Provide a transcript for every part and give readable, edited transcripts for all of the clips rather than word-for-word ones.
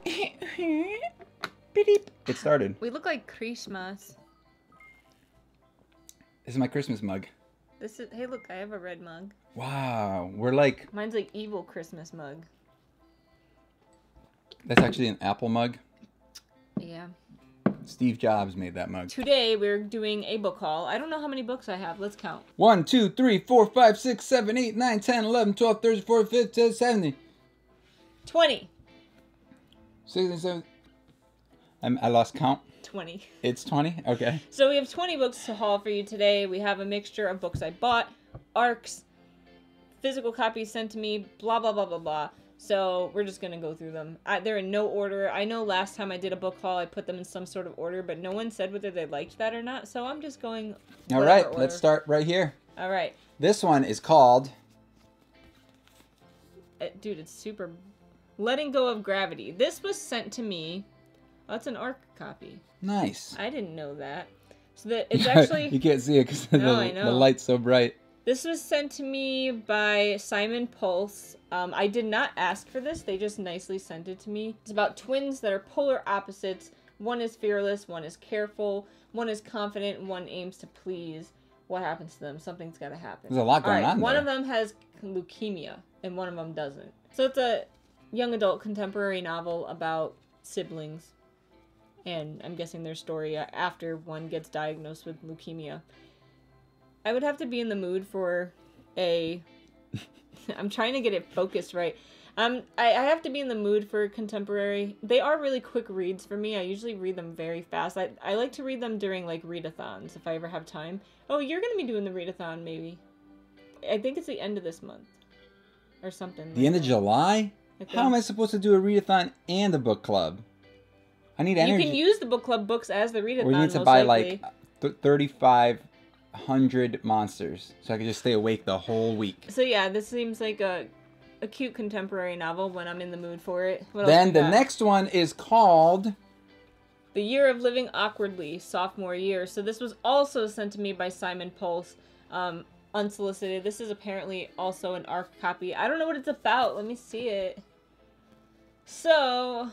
It started. We look like Christmas. This is my Christmas mug. This is. Hey, look! I have a red mug. Wow, we're like. Mine's like evil Christmas mug. That's actually an Apple mug. Yeah. Steve Jobs made that mug. Today we're doing a book haul. I don't know how many books I have. Let's count. 1, 2, 3, 4, 5, 6, 7, 8, 9, 10, 11, 12, 13, 14, 15, 17. 20. 16, 17. I lost count. 20. It's 20? Okay. So we have 20 books to haul for you today. We have a mixture of books I bought, ARCs, physical copies sent to me, blah, blah, blah, blah, blah. So we're just going to go through them. They're in no order. I know last time I did a book haul, I put them in some sort of order, but no one said whether they liked that or not. So I'm just going All right, order. let's start right here. All right. This one is called... Dude, it's super... Letting Go of Gravity. This was sent to me... Oh, it's an ARC copy. Nice. I didn't know that. So that it's actually... You can't see it because the light's so bright. This was sent to me by Simon Pulse. I did not ask for this. They just nicely sent it to me. It's about twins that are polar opposites. One is fearless, one is careful, one is confident, and one aims to please. What happens to them? Something's got to happen. There's a lot going on there. One of them has leukemia, and one of them doesn't. So it's a young adult contemporary novel about siblings. And I'm guessing their story after one gets diagnosed with leukemia. I would have to be in the mood for a... I'm trying to get it focused right. I have to be in the mood for contemporary. They are really quick reads for me. I usually read them very fast. I like to read them during, like, readathons, if I ever have time. Oh, you're going to be doing the readathon, maybe. I think it's the end of this month. Or something. The end of July? How am I supposed to do a readathon and a book club? I need energy. You can use the book club books as the readathon, We need to buy, like, 3,500 monsters, so I can just stay awake the whole week. So yeah, this seems like a cute contemporary novel when I'm in the mood for it. Then the next one is called... The Year of Living Awkwardly, Sophomore Year. So this was also sent to me by Simon Pulse, unsolicited. This is apparently also an ARC copy. I don't know what it's about. Let me see it. So...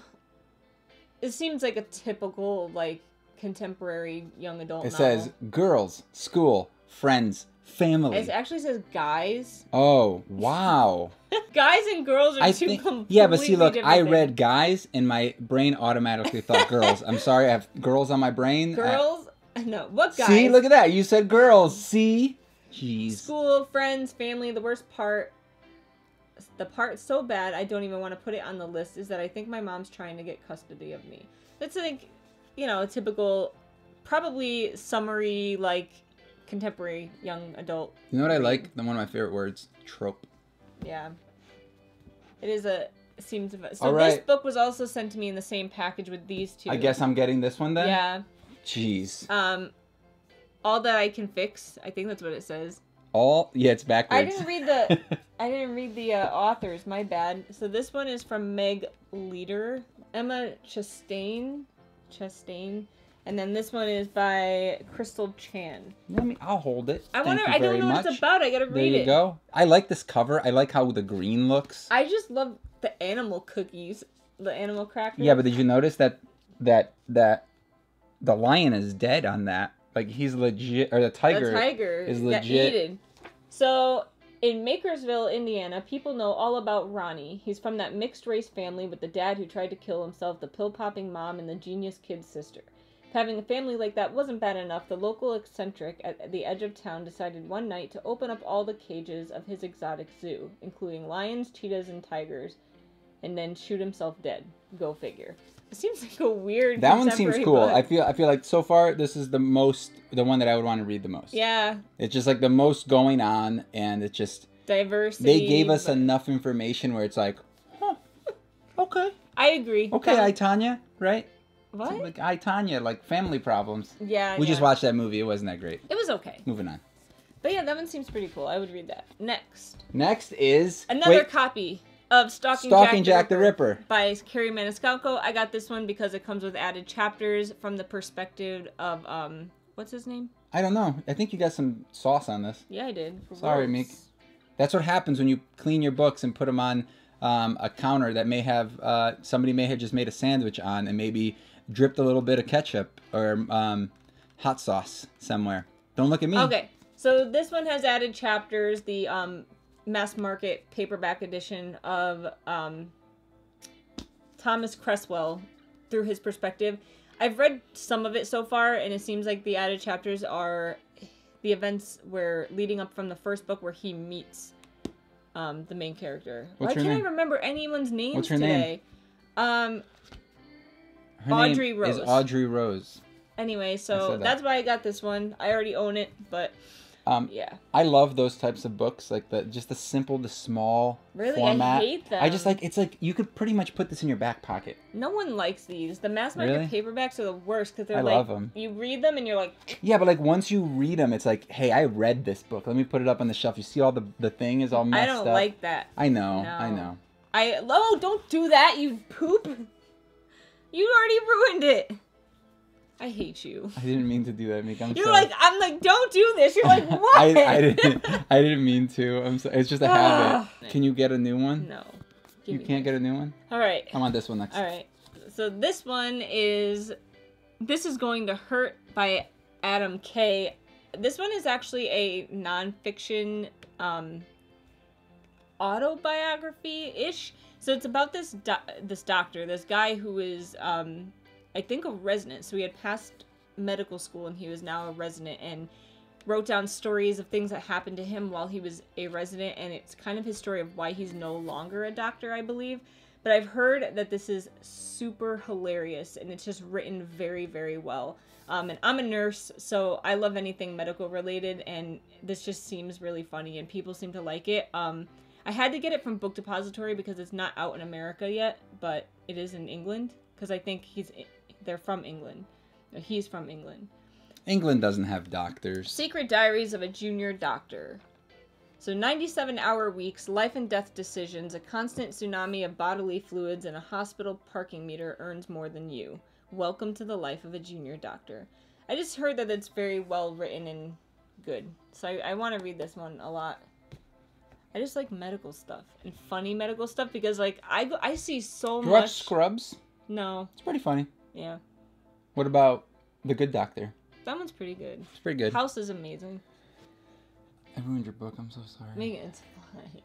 It seems like a typical, like, contemporary young adult novel. It says, girls, school, friends, family. It actually says guys. Oh, wow. Guys and girls are two completely yeah, but see, look, I things. read guys, and my brain automatically thought girls. I'm sorry, I have girls on my brain. Girls? No, what guys? See, look at that. You said girls. See? Jeez. School, friends, family. The worst part... The part so bad I don't even want to put it on the list is that I think my mom's trying to get custody of me. That's like, you know, a typical, probably summary, like, contemporary young adult. You know what I like? One of my favorite words, trope. Yeah. It is a, seems, so all right. This book was also sent to me in the same package with these two. I guess I'm getting this one then? Yeah. Jeez. All That I Can Fix, I think that's what it says. Yeah, it's backwards. I didn't read the authors, my bad. So this one is from Meg Leader, Emma Chastain, and then this one is by Crystal Chan. I'll hold it. I don't know what it's about. I gotta read it. There you go. I like this cover. I like how the green looks. I just love the animal cookies, the animal crackers. Yeah, but did you notice that the lion is dead on that? Like, he's legit, or the tiger is legit. Got eaten. So, in Makersville, Indiana, people know all about Ronnie. He's from that mixed-race family with the dad who tried to kill himself, the pill-popping mom, and the genius kid sister. Having a family like that wasn't bad enough, the local eccentric at the edge of town decided one night to open up all the cages of his exotic zoo, including lions, cheetahs, and tigers, and then shoot himself dead. Go figure. It seems like a weird. That one seems cool. Book. I feel like so far this is the one that I would want to read the most. Yeah. It's just like the most going on, and it's just diversity. They gave us enough information where it's like, huh, okay. I agree. Okay, I, Tanya, right? What? Like I, Tanya, like family problems. Yeah. We just watched that movie. It wasn't that great. It was okay. Moving on. But yeah, that one seems pretty cool. I would read that. Next is another copy of Stalking Jack the Ripper by Carrie Maniscalco. I got this one because it comes with added chapters from the perspective of, what's his name? I don't know. I think you got some sauce on this. Yeah, I did. Sorry, Meek. That's what happens when you clean your books and put them on a counter that may have somebody may have just made a sandwich on and maybe dripped a little bit of ketchup or hot sauce somewhere. Don't look at me. Okay, so this one has added chapters. The mass market paperback edition of Thomas Cresswell through his perspective. I've read some of it so far, and it seems like the added chapters are the events where leading up from the first book where he meets the main character. Why can't I remember anyone's names What's her today? Name? Her Audrey name Rose. is Audrey Rose. Anyway, so that's why I got this one. I already own it, but yeah. I love those types of books, like the simple, the small format. I hate them. I just like, it's like you could pretty much put this in your back pocket. No one likes these. The mass market paperbacks are the worst because they're I love them. You read them and you're like... Yeah, but like once you read them, it's like, hey, I read this book. Let me put it up on the shelf. You see all the thing is all messed up. I don't like that. I know. No. I know. Oh, don't do that, you poop. You already ruined it. I hate you. I didn't mean to do that, Meek. I'm sorry. I'm like, don't do this. You're like, what? I didn't mean to. I'm sorry. It's just a habit. Can you get a new one? No. You can't get a new one? All right. I want this one next. All right. So this one is This Is Going to Hurt by Adam K. This one is actually a nonfiction autobiography-ish. So it's about this doctor, this guy who is... I think a resident, so he had passed medical school and he was now a resident, and wrote down stories of things that happened to him while he was a resident, and it's kind of his story of why he's no longer a doctor, I believe. But I've heard that this is super hilarious, and it's just written very, very well. And I'm a nurse, so I love anything medical related, and this just seems really funny, and people seem to like it. I had to get it from Book Depository because it's not out in America yet, but it is in England, because I think they're from England. He's from England. England doesn't have doctors. Secret Diaries of a Junior Doctor. So 97-hour weeks, life and death decisions, a constant tsunami of bodily fluids, and a hospital parking meter earns more than you. Welcome to the life of a junior doctor. I just heard that it's very well written and good. So I want to read this one a lot. I just like medical stuff and funny medical stuff because like I see so much. You watch Scrubs? No. It's pretty funny. Yeah. What about The Good Doctor? That one's pretty good. It's pretty good. House is amazing. I ruined your book. I'm so sorry. Megan, it's fine.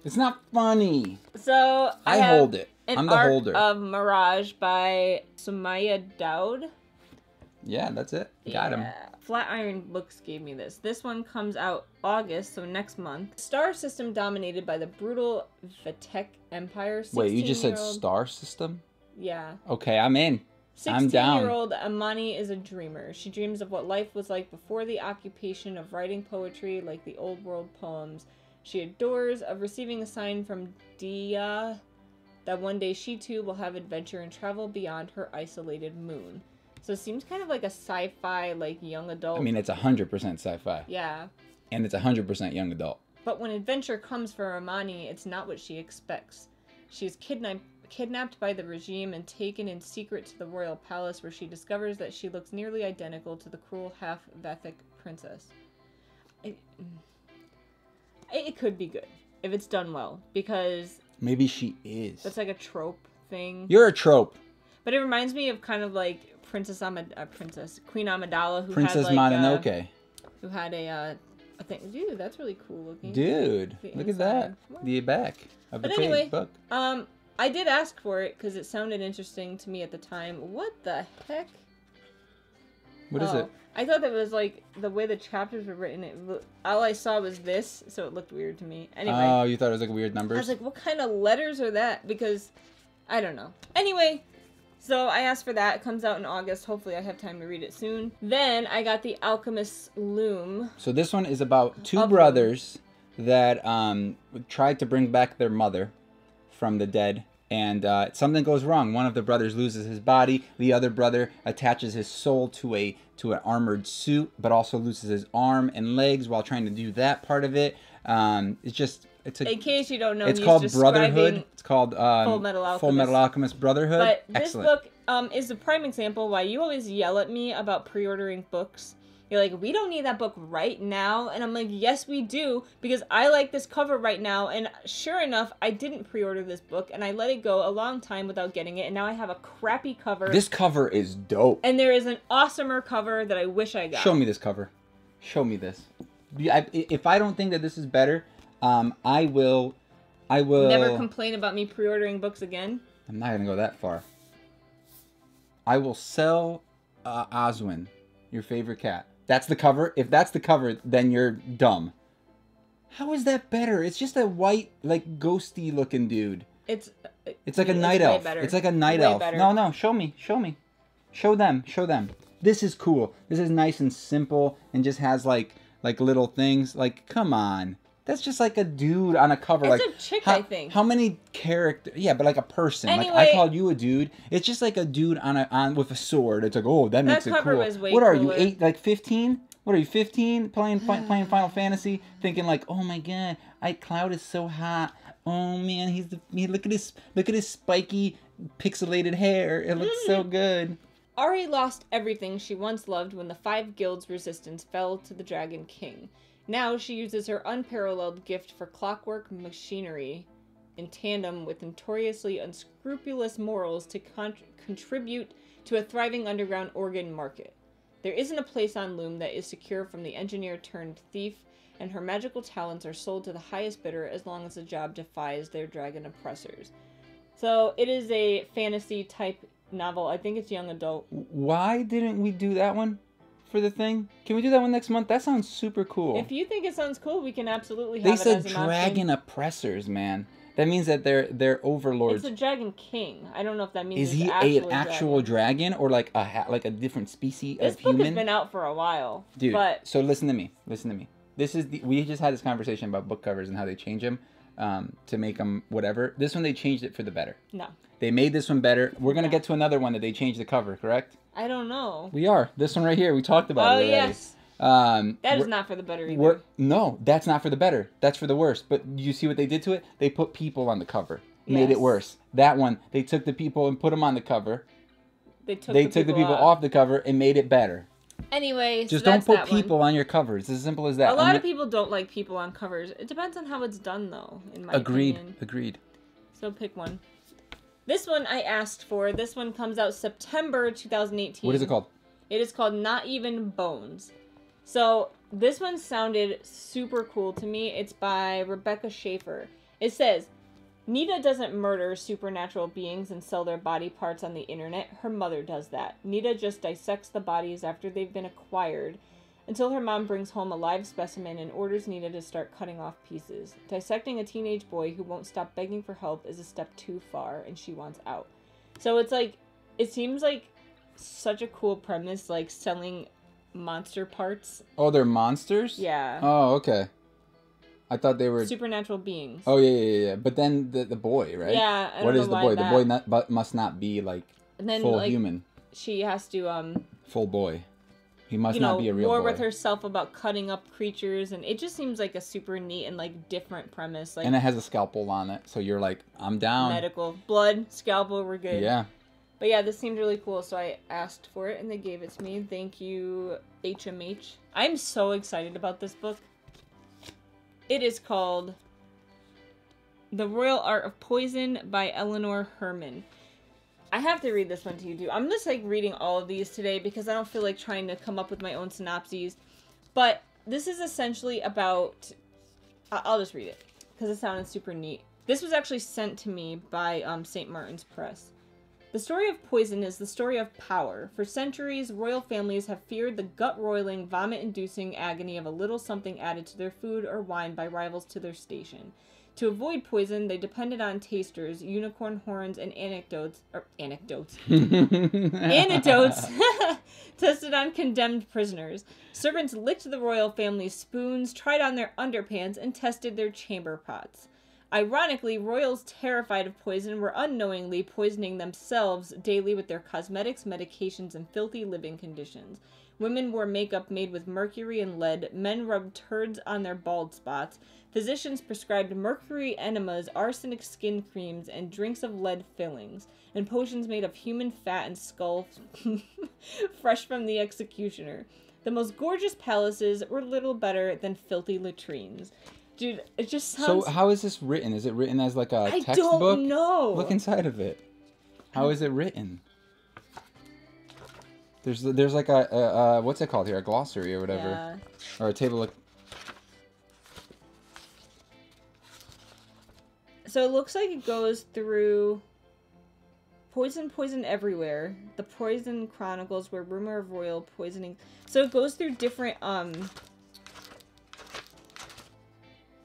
It's not funny. So I hold it. I'm the holder. Of Mirage by Sumaya Daud. Yeah, that's it. Got him. Flatiron Books gave me this. This one comes out August, so next month. Star system dominated by the brutal Vatek Empire. Wait, you just said star system? Yeah. Okay, I'm in. I'm down. 16-year-old Amani is a dreamer. She dreams of what life was like before the occupation of writing poetry like the old world poems. She adores of receiving a sign from Dia that one day she too will have adventure and travel beyond her isolated moon. So it seems kind of like a sci-fi, like young adult. I mean, it's 100% sci-fi. Yeah. And it's 100% young adult. But when adventure comes for Amani, it's not what she expects. She is kidnapped by the regime and taken in secret to the royal palace, where she discovers that she looks nearly identical to the cruel half-Vathic princess. It could be good if it's done well, because maybe she is. That's like a trope thing. You're a trope. But it reminds me of kind of like Queen Amidala, who Princess had like Mononoke, who had a thing. Dude, that's really cool looking. Dude, look at that. The back of the book. I did ask for it because it sounded interesting to me at the time. What the heck? What is it? I thought that was like the way the chapters were written. All I saw was this, so it looked weird to me. Anyway. Oh, you thought it was like weird numbers? I was like, what kind of letters are that? Because I don't know. Anyway, so I asked for that. It comes out in August. Hopefully I have time to read it soon. Then I got the Alchemist Loom. So this one is about two brothers that tried to bring back their mother from the dead, and something goes wrong. One of the brothers loses his body. The other brother attaches his soul to an armored suit, but also loses his arm and legs while trying to do that part of it. In case you don't know, it's called Brotherhood. It's called Full Metal Alchemist Brotherhood. But this book is a prime example why you always yell at me about pre-ordering books. You're like, we don't need that book right now. And I'm like, yes, we do, because I like this cover right now. And sure enough, I didn't pre-order this book, and I let it go a long time without getting it. And now I have a crappy cover. This cover is dope. And there is an awesomer cover that I wish I got. Show me this cover. Show me this. If I don't think that this is better, I will... Never complain about me pre-ordering books again. I'm not going to go that far. I will sell Oswin, your favorite cat. That's the cover. If that's the cover, then you're dumb. How is that better? It's just a white, like, ghosty looking dude. It's like a night elf. It's like a night elf. Better. No, show me. Show them. This is cool. This is nice and simple and just has like little things. Like, come on. That's just like a dude on a cover. It's like a chick, I think. How many characters? Yeah, but like a person. Anyway, like I called you a dude. It's just like a dude on with a sword. It's like, oh, that makes it cool. Was way what are cooler. you, 15? What are you, 15? Playing Final Fantasy, thinking like, oh my god, Cloud is so hot. Oh man, look at his spiky, pixelated hair. It looks so good. Eyre lost everything she once loved when the 5 guilds' resistance fell to the Dragon King. Now she uses her unparalleled gift for clockwork machinery in tandem with notoriously unscrupulous morals to contribute to a thriving underground organ market. There isn't a place on Loom that is secure from the engineer-turned-thief, and her magical talents are sold to the highest bidder as long as the job defies their dragon oppressors. So it is a fantasy-type novel. I think it's young adult. Why didn't we do that one for the thing? Can we do that one next month? That sounds super cool. If you think it sounds cool, we can absolutely have it as an option. They said dragon oppressors, man. That means that they're overlords. It's a dragon king. I don't know if that means is he an actual dragon or like a different species of human? This book has been out for a while, dude. But... So listen to me. We just had this conversation about book covers and how they change them to make them whatever. This one they changed it for the better. No. They made this one better. We're gonna get to another one that they changed the cover, correct? I don't know. We are. This one right here. We talked about it already. Yes. That is not for the better either. No, that's not for the better. That's for the worse. But you see what they did to it? They put people on the cover. Made it worse. That one, they took the people and put them on the cover. They took the people off the cover and made it better. Anyway, just don't put people on your covers. It's as simple as that. A lot of people don't like people on covers. It depends on how it's done, though, in my opinion. Agreed. So pick one. This one I asked for. This one comes out September 2018. What is it called? It is called Not Even Bones. So this one sounded super cool to me. It's by Rebecca Schaefer. It says, Nita doesn't murder supernatural beings and sell their body parts on the internet. Her mother does that. Nita just dissects the bodies after they've been acquired until her mom brings home a live specimen and orders Nita to start cutting off pieces. Dissecting a teenage boy who won't stop begging for help is a step too far, and she wants out. So it's like, it seems like such a cool premise, like selling monster parts. Oh, they're monsters? Yeah. Oh, okay. I thought they were supernatural beings. Oh yeah. But then the boy, right? Yeah. I don't what know is the why boy? that... The boy must not be like full human. She has to full boy. He must not be a real boy. War with herself about cutting up creatures, and it just seems like a super neat and like different premise. Like, and it has a scalpel on it, so you're like, I'm down. Medical blood scalpel, we're good. Yeah. But yeah, this seemed really cool, so I asked for it, and they gave it to me. Thank you, HMH. I'm so excited about this book. It is called The Royal Art of Poison by Eleanor Herman. I have to read this one to you, too. I'm just, like, reading all of these today because I don't feel like trying to come up with my own synopses. But this is essentially about... I'll just read it because it sounded super neat. This was actually sent to me by St. Martin's Press. The story of poison is the story of power. For centuries, royal families have feared the gut-roiling, vomit-inducing agony of a little something added to their food or wine by rivals to their station. To avoid poison, they depended on tasters, unicorn horns, and anecdotes tested on condemned prisoners. Servants licked the royal family's spoons, tried on their underpants, and tested their chamber pots. Ironically, royals terrified of poison were unknowingly poisoning themselves daily with their cosmetics, medications, and filthy living conditions. Women wore makeup made with mercury and lead, men rubbed turds on their bald spots, physicians prescribed mercury enemas, arsenic skin creams, and drinks of lead fillings, and potions made of human fat and skull fresh from the executioner. The most gorgeous palaces were little better than filthy latrines. Dude, it just sounds... So how is this written? Is it written as like a textbook? I don't know. Look inside of it. How is it written? There's like a what's it called here? A glossary or whatever. Yeah. Or a table of... So it looks like it goes through poison, poison everywhere. The Poison Chronicles, where rumor of royal poisoning. So it goes through different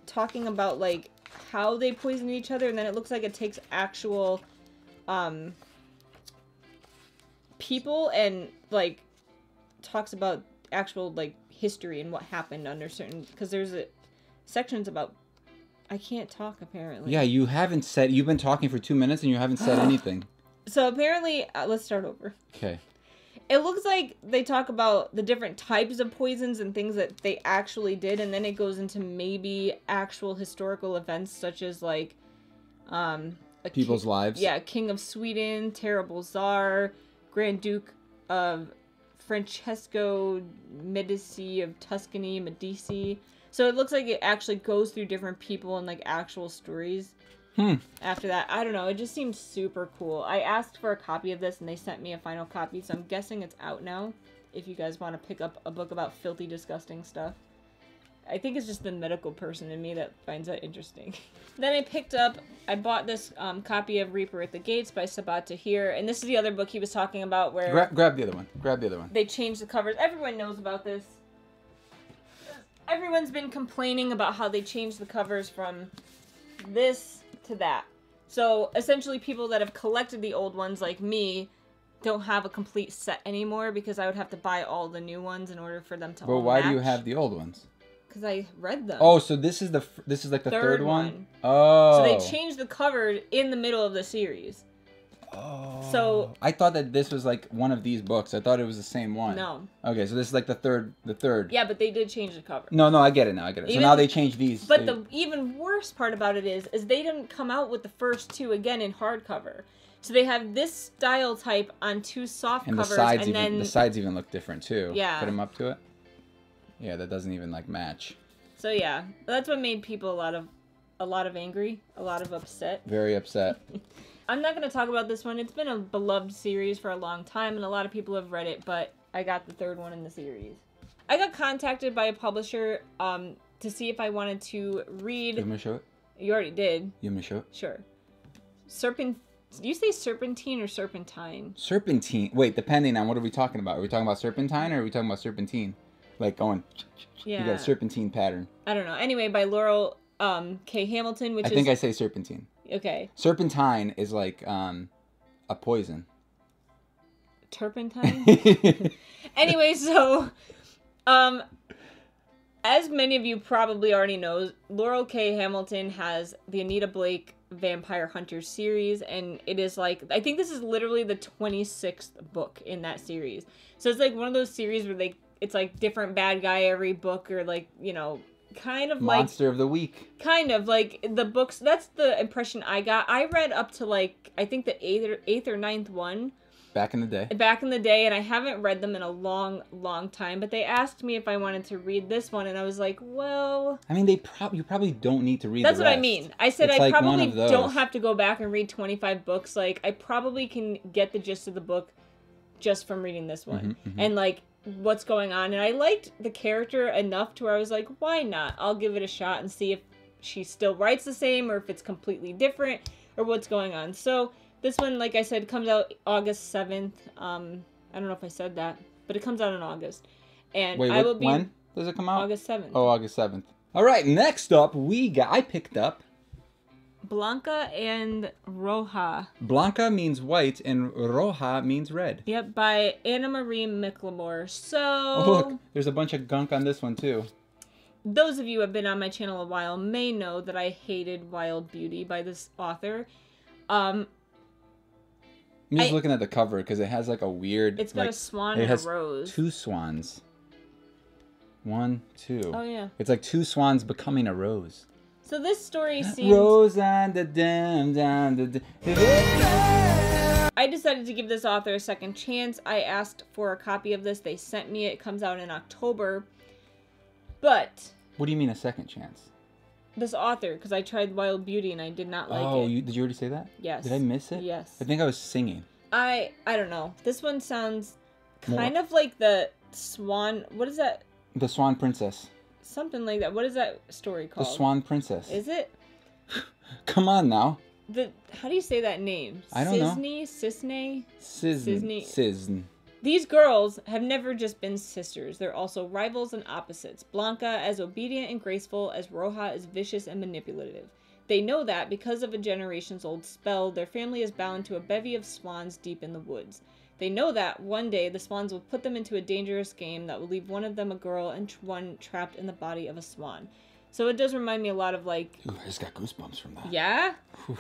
talking about like how they poison each other, and then it looks like it takes actual people and like talks about actual like history and what happened under certain, because there's sections about... I can't talk apparently. Yeah, you haven't said... You've been talking for 2 minutes and you haven't said anything. So apparently, let's start over. Okay. It looks like they talk about the different types of poisons and things that they actually did, and then it goes into maybe actual historical events such as like people's lives. Yeah, King of Sweden, Terrible Tsar, Grand Duke of Francesco Medici of Tuscany, Medici. So it looks like it actually goes through different people and like actual stories. After that, I don't know. It just seemed super cool. I asked for a copy of this and they sent me a final copy, so I'm guessing it's out now. If you guys want to pick up a book about filthy, disgusting stuff. I think it's just the medical person in me that finds that interesting. Then I bought this copy of Reaper at the Gates by Sabat Tahir, and this is the other book he was talking about where... Grab the other one. Grab the other one. They changed the covers. Everyone knows about this. Everyone's been complaining about how they changed the covers from this to that. So essentially people that have collected the old ones like me don't have a complete set anymore, because I would have to buy all the new ones in order for them to all why match. do you have the old ones? Because I read them. Oh, so this is like the third one? Oh. So they changed the cover in the middle of the series. Oh. So I thought that this was like one of these books. I thought it was the same one. No. Okay, so this is like the third. Yeah, but they did change the cover. No, I get it now. So now they changed these. But the even worse part about it is they didn't come out with the first two again in hardcover. So they have this style type on two soft covers, the sides even look different too. Yeah. Put them up to it. Yeah, that doesn't even like match. So yeah, that's what made people a lot of angry, a lot of upset. Very upset. I'm not going to talk about this one. It's been a beloved series for a long time, and a lot of people have read it, but I got the third one in the series. I got contacted by a publisher to see if I wanted to read... You want me to show it? You already did. You want me to show it? Sure. Do you say Serpentine or Serpentine? Serpentine. Wait, depending on what are we talking about? Are we talking about Serpentine or are we talking about Serpentine? Like going... Yeah. You got a Serpentine pattern. I don't know. Anyway, by Laurel K. Hamilton, which I think I say Serpentine. Okay. Serpentine is like a poison. Turpentine? Anyway, so as many of you probably already know, Laurel K. Hamilton has the Anita Blake Vampire Hunters series, and it is like, I think this is literally the 26th book in that series. So it's like one of those series where it's like different bad guy every book, or like, you know, kind of like Monster of the Week. Kind of like the books. That's the impression I got. I read up to like, I think the eighth or ninth one. Back in the day. Back in the day, and I haven't read them in a long time. But they asked me if I wanted to read this one, and I was like, well... I mean, you probably don't need to read That's the what rest. I mean. I said it's I like probably don't have to go back and read 25 books. Like, I probably can get the gist of the book just from reading this one. And, like, what's going on. And I liked the character enough to where I was like, why not? I'll give it a shot and see if she still writes the same, or if it's completely different, or what's going on. So... this one, like I said, comes out August 7th. I don't know if I said that, but it comes out in August. And wait, I will be... when does it come out? August 7th. Oh, August 7th. All right, next up, I picked up... Blanca and Roja. Blanca means white, and Roja means red. Yep, by Anna Marie McLemore. So... oh, look, there's a bunch of gunk on this one, too. Those of you who have been on my channel a while may know that I hated Wild Beauty by this author. I'm just looking at the cover because it has like a weird... It's got a swan and a rose. 2 swans. 1, 2. Oh, yeah. It's like 2 swans becoming a rose. So this story seems... Rose and the dim, down the... I I decided to give this author a second chance. I asked for a copy of this. They sent me it. It comes out in October. But... What do you mean a second chance? This author, because I tried Wild Beauty and I did not like it. Did you already say that? Yes. Did I miss it? Yes. I think I was singing. I don't know. This one sounds kind of like the Swan... What is that? The Swan Princess. Something like that. What is that story called? The Swan Princess. Is it? Come on now. How do you say that name? I don't know. Cisne? Cisne. These girls have never just been sisters. They're also rivals and opposites. Blanca as obedient and graceful as Roja is vicious and manipulative. They know that because of a generations-old spell, their family is bound to a bevy of swans deep in the woods. They know that one day the swans will put them into a dangerous game that will leave one of them a girl and one trapped in the body of a swan. So it does remind me a lot of like... Ooh, I just got goosebumps from that. Yeah? Whew.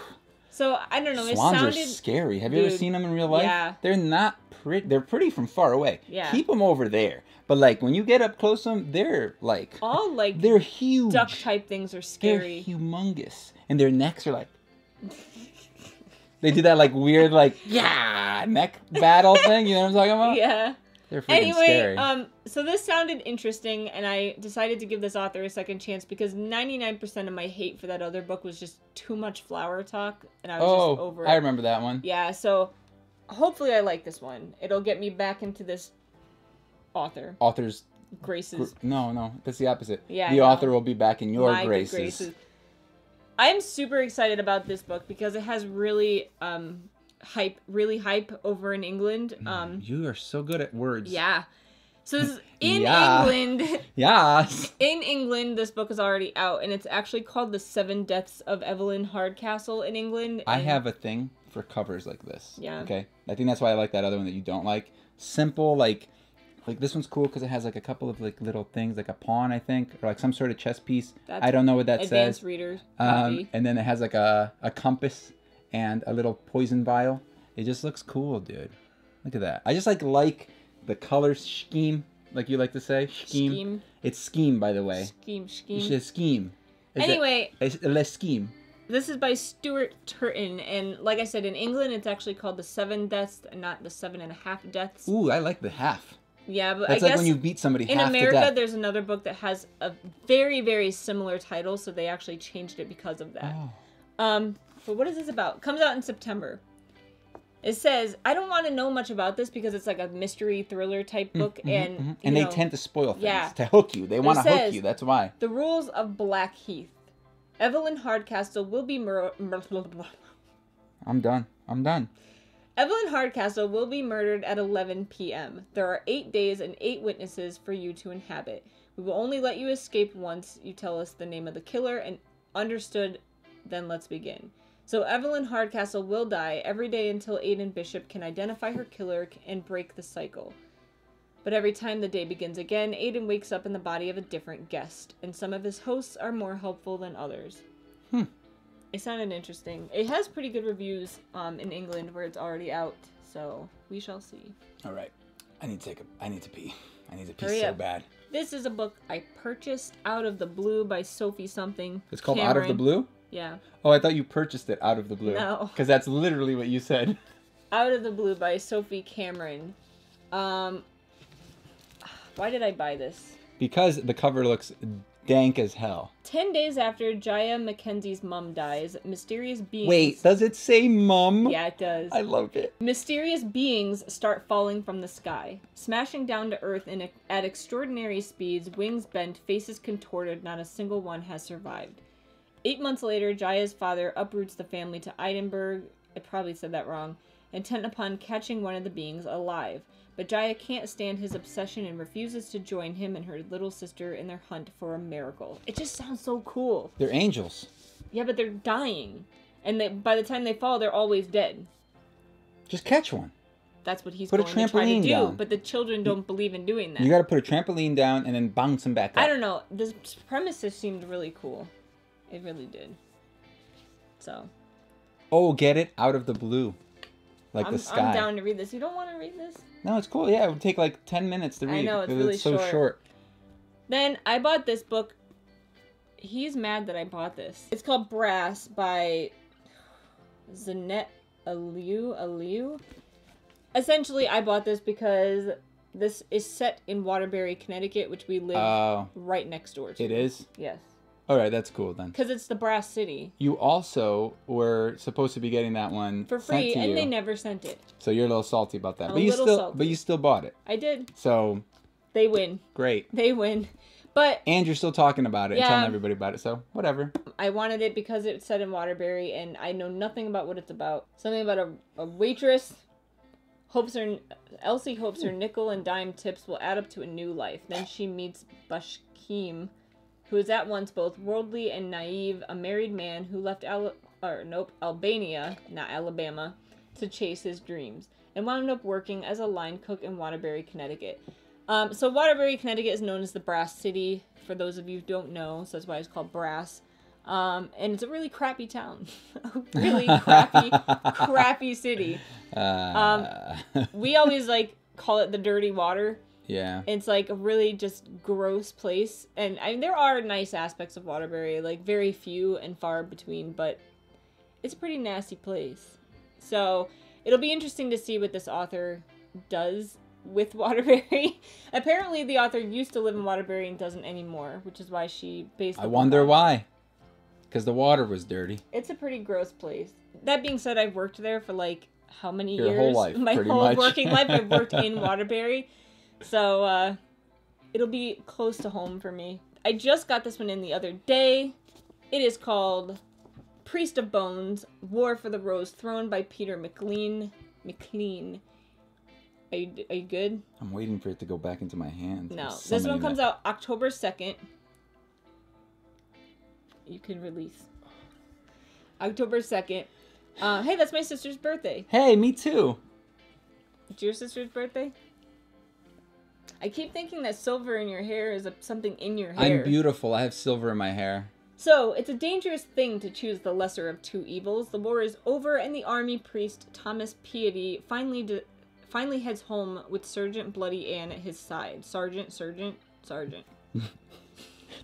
So, I don't know. Swans it sounded... are scary. Have you ever seen them in real life? Yeah. They're not pretty. They're pretty from far away. Yeah. Keep them over there. But like when you get up close to them, they're like... All like... They're huge. Duck type things are scary. They're humongous. And their necks are like... They do that like weird like neck battle thing. You know what I'm talking about? Yeah. They're freaking scary. So this sounded interesting, and I decided to give this author a second chance because 99% of my hate for that other book was just too much flower talk, and I was just over it. I remember that one. Yeah, so hopefully I like this one. It'll get me back into this author's graces. No, that's the opposite. Yeah, the author will be back in your graces. I'm super excited about this book because it has really hype over in England. You are so good at words. Yeah. So this is in England. Yes. In England, this book is already out, and it's actually called The 7 Deaths of Evelyn Hardcastle in England. I have a thing for covers like this. Yeah. Okay. I think that's why I like that other one that you don't like. Simple, like this one's cool because it has like a couple of like little things, like a pawn, I think, or like some sort of chess piece. I don't know what that advanced says. Reader. And then it has like a compass and a little poison vial. It just looks cool, dude. Look at that. I just like the color scheme, like you like to say. Scheme. It's scheme, by the way. Scheme. It's a scheme. Anyway. It's a scheme. This is by Stuart Turton, and like I said, in England, it's actually called The 7 Deaths, and not The 7.5 Deaths. Ooh, I like the half. Yeah, but that's I like guess when you beat somebody in half to America, death. there's another book that has a very, very similar title, so they actually changed it because of that. Oh. But what is this about? Comes out in September. It says, I don't want to know much about this because it's like a mystery thriller type book, and they tend to spoil things to hook you. They want to hook you. That's why. The rules of Blackheath. Evelyn Hardcastle will be I'm done. Evelyn Hardcastle will be murdered at 11 p.m. There are 8 days and 8 witnesses for you to inhabit. We will only let you escape once you tell us the name of the killer, and understood, then let's begin. So Evelyn Hardcastle will die every day until Aidan Bishop can identify her killer and break the cycle. But every time the day begins again, Aidan wakes up in the body of a different guest, and some of his hosts are more helpful than others. It sounded interesting. It has pretty good reviews in England where it's already out, so we shall see. All right. I need to pee. I need to pee so bad. This is a book I purchased out of the blue by Sophie something. It's called Out of the Blue? Yeah. Oh, I thought you purchased it out of the blue. No. Because that's literally what you said. Out of the Blue by Sophie Cameron. Why did I buy this? Because the cover looks dank as hell. 10 days after Jaya Mackenzie's mum dies, mysterious beings... Wait, does it say mum? Yeah, it does. I loved it. Mysterious beings start falling from the sky, smashing down to earth at extraordinary speeds, wings bent, faces contorted, not a single one has survived. 8 months later, Jaya's father uproots the family to Edinburgh, I probably said that wrong, intent upon catching one of the beings alive. But Jaya can't stand his obsession and refuses to join him and her little sister in their hunt for a miracle. It just sounds so cool. They're angels. Yeah, but they're dying. And by the time they fall, they're always dead. Just catch one. That's what he's going to try to do. Down. But the children don't believe in doing that. You got to put a trampoline down and then bounce them back up. I don't know. The premises seemed really cool. It really did. So. Oh, get it? Out of the blue. Like the sky. I'm down to read this. You don't want to read this? No, it's cool. Yeah, it would take like 10 minutes to read. I know, it's really so short. Then I bought this book. He's mad that I bought this. It's called Brass by Zanette Aliu. Essentially, I bought this because this is set in Waterbury, Connecticut, which we live right next door to. It is? Yes. All right, that's cool then. Because it's the Brass City. You also were supposed to be getting that one for free, and you. they never sent it. So you're a little salty about that. I'm salty. But you still bought it. I did. So they win. Great. They win. But and you're still talking about it and telling everybody about it, so whatever. I wanted it because it's set in Waterbury, and I know nothing about what it's about. Something about a waitress. Elsie hopes her nickel and dime tips will add up to a new life. Then she meets Bashkim, who is at once both worldly and naive, a married man who left Albania, not Alabama, to chase his dreams, and wound up working as a line cook in Waterbury, Connecticut. So Waterbury, Connecticut is known as the Brass City, for those of you who don't know, so that's why it's called Brass. And it's a really crappy town. A really crappy city. We always, call it the dirty water. Yeah. It's, a really just gross place. And, there are nice aspects of Waterbury, very few and far between, but it's a pretty nasty place. So, it'll be interesting to see what this author does with Waterbury. Apparently, the author used to live in Waterbury and doesn't anymore, which is why she based the I wonder why. Because the water was dirty. It's a pretty gross place. That being said, I've worked there for, how many years? Your whole life, My whole working life, I've worked in Waterbury. So, it'll be close to home for me. I just got this one in the other day. It is called Priest of Bones, War for the Rose Throne by Peter McLean. Are you good? I'm waiting for it to go back into my hands. No. This one comes out October 2nd. You can release. October 2nd. Hey, that's my sister's birthday. Hey, me too. It's your sister's birthday? I keep thinking that silver in your hair is something in your hair. I'm beautiful. I have silver in my hair. So, it's a dangerous thing to choose the lesser of two evils. The war is over, and the army priest Thomas Piety finally heads home with Sergeant Bloody Ann at his side. Sergeant.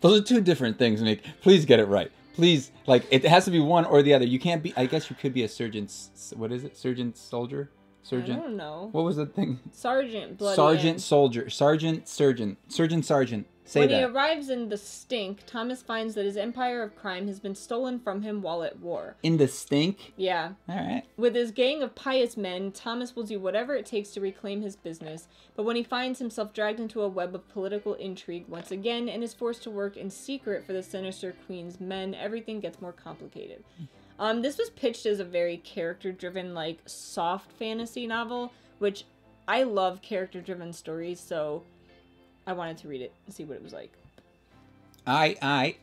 Those are two different things, Nick. Please get it right. Please, it has to be one or the other. You can't be, I guess you could be a surgeon, what is it? Surgeon soldier? Surgeon? I don't know. What was the thing? Sergeant Bloody Sergeant Ann. soldier. Sergeant surgeon. Surgeon sergeant. Say when that. he arrives in the Stink, Thomas finds that his empire of crime has been stolen from him while at war. In the Stink? Yeah. All right. With his gang of pious men, Thomas will do whatever it takes to reclaim his business, but when he finds himself dragged into a web of political intrigue once again and is forced to work in secret for the sinister Queen's men, everything gets more complicated. This was pitched as a very character-driven, soft fantasy novel, which I love character-driven stories, so I wanted to read it and see what it was like. I.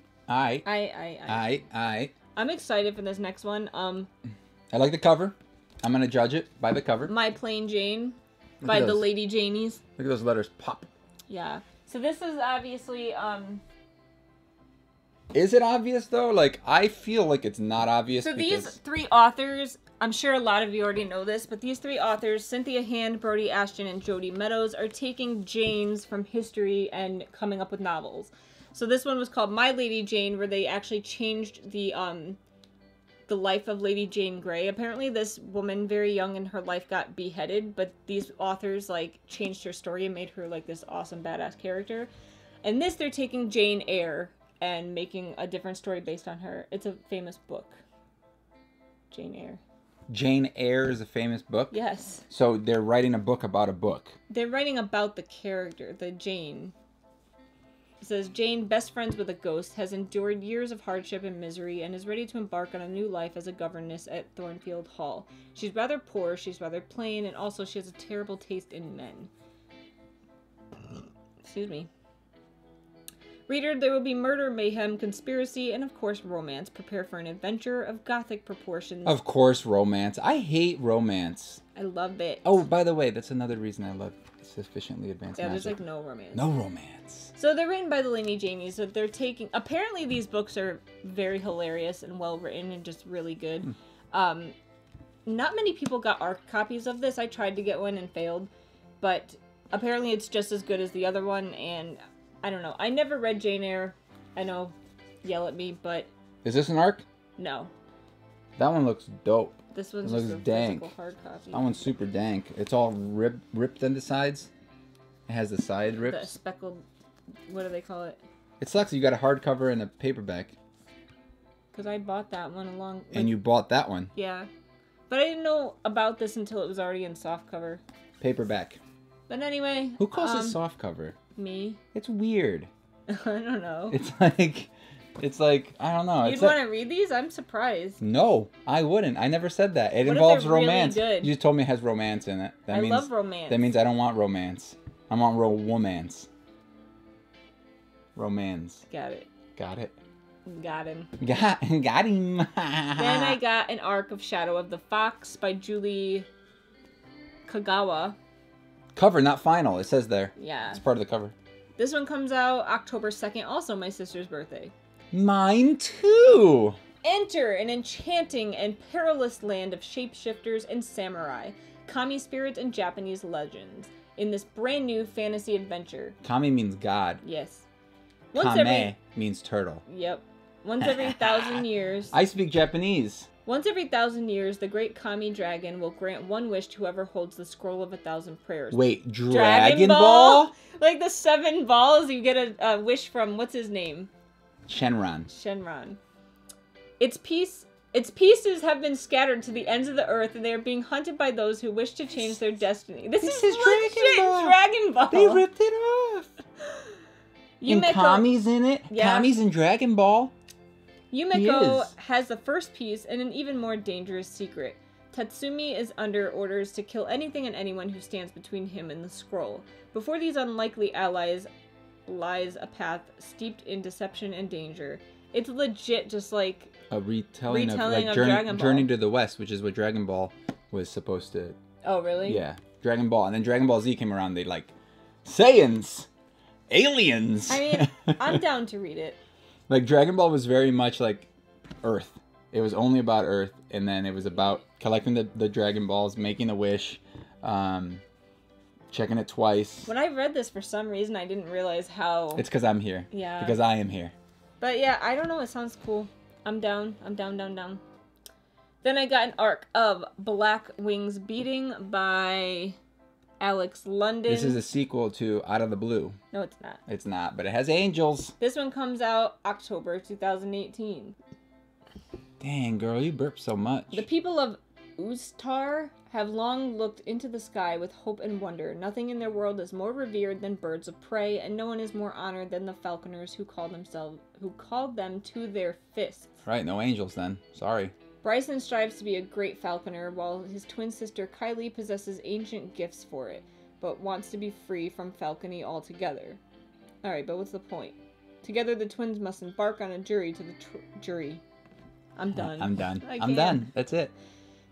I'm excited for this next one. I like the cover. I'm going to judge it by the cover. My Plain Jane by the Lady Janies. Look at those letters pop. Yeah. So this is obviously, Is it obvious, though? I feel like it's not obvious. So these three authors, I'm sure a lot of you already know this, but these three authors, Cynthia Hand, Brody Ashton, and Jody Meadows, are taking Janes from history and coming up with novels. So this one was called My Lady Jane, where they actually changed the life of Lady Jane Grey. Apparently this woman, very young in her life, got beheaded, but these authors, changed her story and made her, this awesome, badass character. And this, they're taking Jane Eyre and making a different story based on her. It's a famous book. Jane Eyre. Jane Eyre is a famous book? Yes. So they're writing a book about a book. They're writing about the character, the Jane. It says, Jane, best friends with a ghost, has endured years of hardship and misery and is ready to embark on a new life as a governess at Thornfield Hall. She's rather poor, she's rather plain, and also she has a terrible taste in men. Excuse me. Reader, there will be murder, mayhem, conspiracy, and of course romance. Prepare for an adventure of gothic proportions. Of course romance. I hate romance. I love it. Oh, by the way, that's another reason I love Sufficiently Advanced Magic. There's no romance. No romance. So they're written by the Lady Janies, so they're taking... Apparently these books are very hilarious and well written and just really good. Not many people got ARC copies of this. I tried to get one and failed. But apparently it's just as good as the other one, and... I don't know. I never read Jane Eyre. I know, yell at me, but... Is this an ARC? No. That one looks dope. This one's It just looks a dank. physical hard copy. That one's super dank. It's all ripped on the sides. It has the side The rips. speckled, what do they call it? It sucks. You got a hardcover and a paperback. Because I bought that one along. And you bought that one. Yeah. But I didn't know about this until it was already in softcover. Paperback. But anyway. Who calls it softcover? Me. It's weird. I don't know. It's like, I don't know. You'd want to read these? I'm surprised. No, I wouldn't. I never said that. It What if involves they're really romance. good? You just told me it has romance in it. I love romance. That means I don't want romance. I want romance. Romance. Got it. Got it. Got him. Got him. Then I got an arc of Shadow of the Fox by Julie Kagawa. Cover, not final. It says there. Yeah. It's part of the cover. This one comes out October 2nd, also my sister's birthday. Mine too. Enter an enchanting and perilous land of shapeshifters and samurai, kami spirits and Japanese legends in this brand new fantasy adventure. Kami means God. Yes. Kame means turtle. Yep. Once every 1,000 years. I speak Japanese. Once every 1,000 years, the great kami dragon will grant one wish to whoever holds the scroll of 1,000 prayers. Wait, Dragon Ball? Like the 7 balls, you get a wish from, what's his name? Shenron. Its pieces have been scattered to the ends of the earth, and they are being hunted by those who wish to change their destiny. This is Dragon Ball. They ripped it off. And Kami's in it. Yeah. Kami's in Dragon Ball. Yumeko has the first piece and an even more dangerous secret. Tatsumi is under orders to kill anything and anyone who stands between him and the scroll. Before these unlikely allies lies a path steeped in deception and danger. It's legit just like a retelling of Dragon Ball. Journey to the West, which is what Dragon Ball was supposed to. Oh, really? Yeah, Dragon Ball, and then Dragon Ball Z came around. They like Saiyans, aliens. I mean, I'm down to read it. Like Dragon Ball was very much like Earth. It was only about Earth, and then it was about collecting the Dragon Balls, making a wish, checking it twice. When I read this, for some reason, I didn't realize how. It's because I'm here. Yeah. Because I am here. But yeah, I don't know. It sounds cool. I'm down. I'm down. Then I got an arc of Black Wings Beating by Alex London. This is a sequel to Out of the Blue. No, it's not. It's not, but it has angels. This one comes out October 2018. Dang, girl, you burp so much. The people of Ustar have long looked into the sky with hope and wonder. Nothing in their world is more revered than birds of prey, and no one is more honored than the falconers who called them to their fists. Right, no angels then. Sorry. Bryson strives to be a great falconer, while his twin sister Kylie possesses ancient gifts for it, but wants to be free from falcony altogether. Alright, but what's the point? Together the twins must embark on a jury to the jury. I'm done. I'm done. That's it.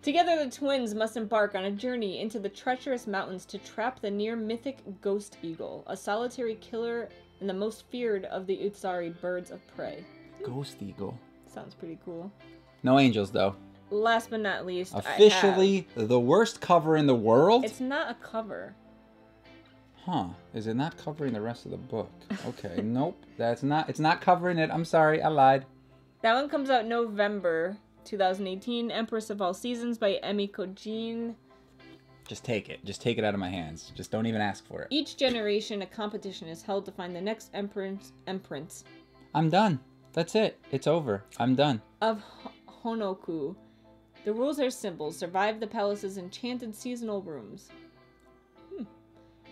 Together the twins must embark on a journey into the treacherous mountains to trap the near-mythic Ghost Eagle, a solitary killer and the most feared of the Utsari birds of prey. Ghost Eagle. Sounds pretty cool. No angels, though. Last but not least, officially the worst cover in the world? It's not a cover. Huh. Is it not covering the rest of the book? Okay, nope. It's not covering it. I'm sorry, I lied. That one comes out November 2018. Empress of All Seasons by Meekachii. Just take it. Just take it out of my hands. Just don't even ask for it. Each generation, a competition is held to find the next empress. I'm done. That's it. It's over. I'm done. Of Honoku. The rules are simple. Survive the palace's enchanted seasonal rooms.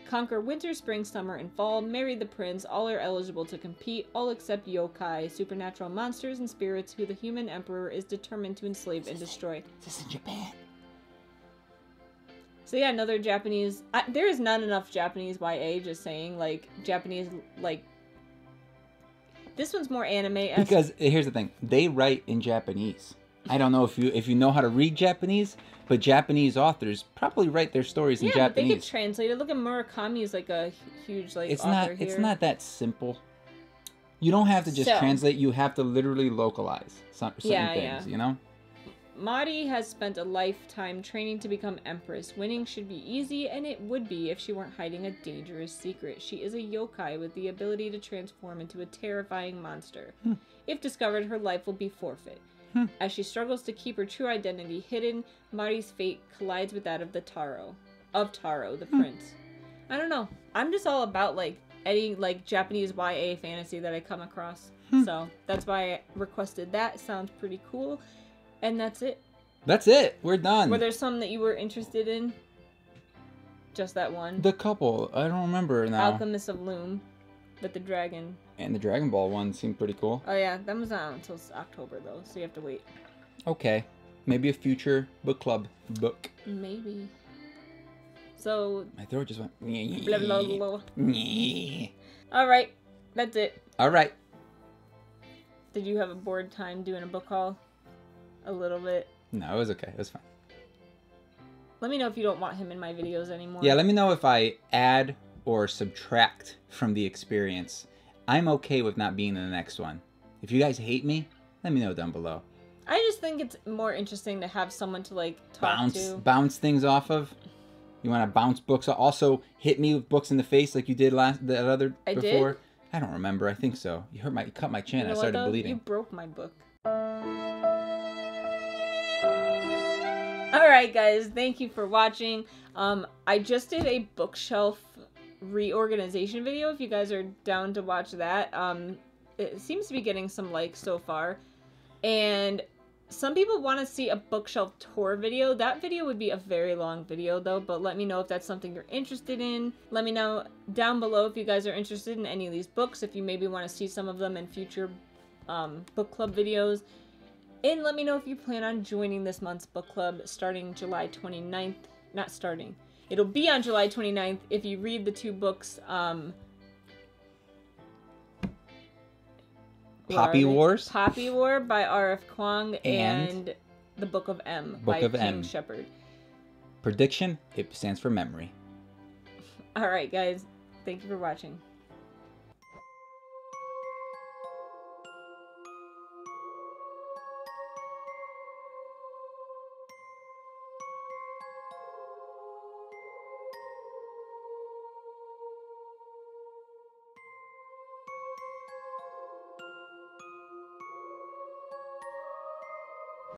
Conquer winter, spring, summer, and fall. Marry the prince. All are eligible to compete. All except yokai, supernatural monsters and spirits who the human emperor is determined to enslave and destroy. Is this in Japan? So yeah, another Japanese... there is not enough Japanese YA, just saying. Like, Japanese, like... This one's more anime-esque. Because, here's the thing. They write in Japanese. I don't know if you know how to read Japanese, but Japanese authors probably write their stories in Japanese. Yeah, but they get translated. Look at Murakami is like a huge author here. It's not that simple. You don't have to just translate. You have to literally localize certain things, you know? Mari has spent a lifetime training to become Empress. Winning should be easy, and it would be if she weren't hiding a dangerous secret. She is a yokai with the ability to transform into a terrifying monster. If discovered, her life will be forfeit. As she struggles to keep her true identity hidden, Mari's fate collides with that of Taro, the prince. I don't know. I'm just all about like any like Japanese YA fantasy that I come across. So that's why I requested that. Sounds pretty cool. And that's it. That's it. We're done. Were there some that you were interested in? Just that one? The couple. I don't remember now. Alchemist of Loom with the dragon. And the Dragon Ball one seemed pretty cool. Oh yeah, that was not out until October though, so you have to wait. Okay. Maybe a future book club book. Maybe. So... My throat just went... Blah, blah, blah. Alright, that's it. Alright. Did you have a bored time doing a book haul? A little bit? No, it was okay. It was fine. Let me know if you don't want him in my videos anymore. Yeah, let me know if I add or subtract from the experience. I'm okay with not being in the next one. If you guys hate me, let me know down below. I just think it's more interesting to have someone to like talk to. Bounce things off of. You want to bounce books? Also, hit me with books in the face like you did before. Did? I don't remember. I think so. You cut my chin. I started bleeding. You broke my book. Alright guys, thank you for watching. I just did a bookshelf reorganization video if you guys are down to watch that. It seems to be getting some likes so far. And some people want to see a bookshelf tour video. That video would be a very long video though, but let me know if that's something you're interested in. Let me know down below if you guys are interested in any of these books, if you maybe want to see some of them in future book club videos. And let me know if you plan on joining this month's book club starting July 29th. Not starting. It'll be on July 29th if you read the two books. Poppy Wars? Poppy War by R.F. Kuang and The Book of M by King Shepherd. Prediction, it stands for memory. Alright guys, thank you for watching.